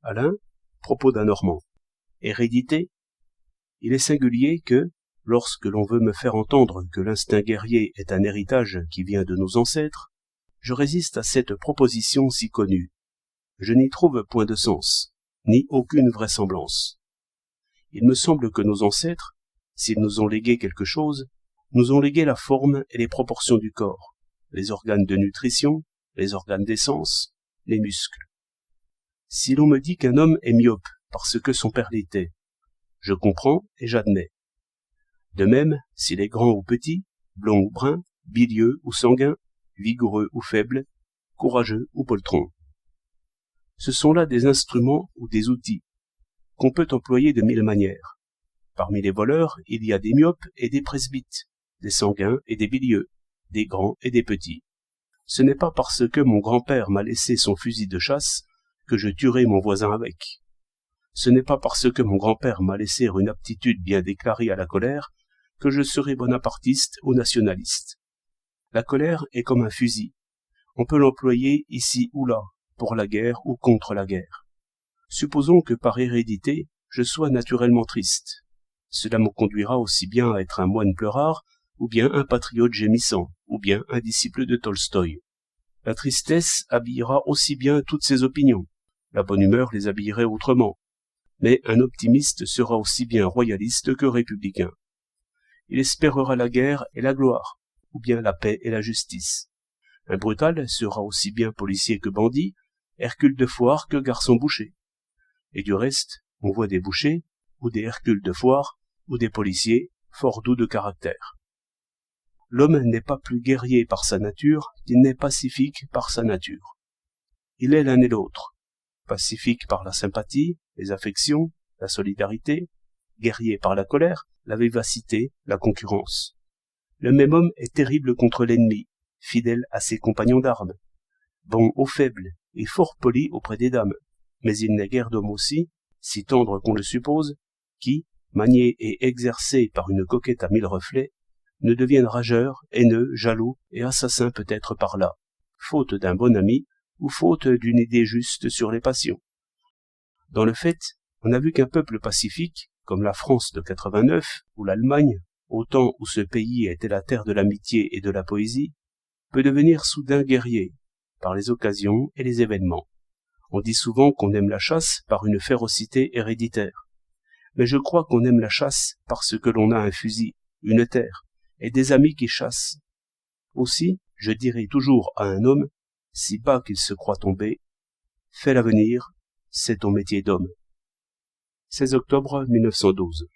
Alain, propos d'un Normand. Hérédité. Il est singulier que, lorsque l'on veut me faire entendre que l'instinct guerrier est un héritage qui vient de nos ancêtres, je résiste à cette proposition si connue. Je n'y trouve point de sens, ni aucune vraisemblance. Il me semble que nos ancêtres, s'ils nous ont légué quelque chose, nous ont légué la forme et les proportions du corps, les organes de nutrition, les organes d'essence, les muscles. Si l'on me dit qu'un homme est myope parce que son père l'était, je comprends et j'admets. De même, s'il est grand ou petit, blond ou brun, bilieux ou sanguin, vigoureux ou faible, courageux ou poltron. Ce sont là des instruments ou des outils qu'on peut employer de mille manières. Parmi les voleurs, il y a des myopes et des presbytes, des sanguins et des bilieux, des grands et des petits. Ce n'est pas parce que mon grand-père m'a laissé son fusil de chasse que je tuerai mon voisin avec. Ce n'est pas parce que mon grand-père m'a laissé une aptitude bien déclarée à la colère que je serai bonapartiste ou nationaliste. La colère est comme un fusil. On peut l'employer ici ou là, pour la guerre ou contre la guerre. Supposons que par hérédité, je sois naturellement triste. Cela me conduira aussi bien à être un moine pleurard, ou bien un patriote gémissant, ou bien un disciple de Tolstoï. La tristesse habillera aussi bien toutes ces opinions. La bonne humeur les habillerait autrement. Mais un optimiste sera aussi bien royaliste que républicain. Il espérera la guerre et la gloire, ou bien la paix et la justice. Un brutal sera aussi bien policier que bandit, Hercule de foire que garçon boucher. Et du reste, on voit des bouchers, ou des Hercules de foire, ou des policiers, fort doux de caractère. L'homme n'est pas plus guerrier par sa nature qu'il n'est pacifique par sa nature. Il est l'un et l'autre, pacifique par la sympathie, les affections, la solidarité, guerrier par la colère, la vivacité, la concurrence. Le même homme est terrible contre l'ennemi, fidèle à ses compagnons d'armes, bon aux faibles et fort poli auprès des dames, mais il n'est guère d'homme aussi, si tendre qu'on le suppose, qui, manié et exercé par une coquette à mille reflets, ne devienne rageur, haineux, jaloux et assassin peut-être par là, faute d'un bon ami ou faute d'une idée juste sur les passions. Dans le fait, on a vu qu'un peuple pacifique, comme la France de 89 ou l'Allemagne, au temps où ce pays était la terre de l'amitié et de la poésie, peut devenir soudain guerrier, par les occasions et les événements. On dit souvent qu'on aime la chasse par une férocité héréditaire. Mais je crois qu'on aime la chasse parce que l'on a un fusil, une terre, et des amis qui chassent. Aussi, je dirai toujours à un homme, si bas qu'il se croit tombé, fais l'avenir, c'est ton métier d'homme. 16 octobre 1912.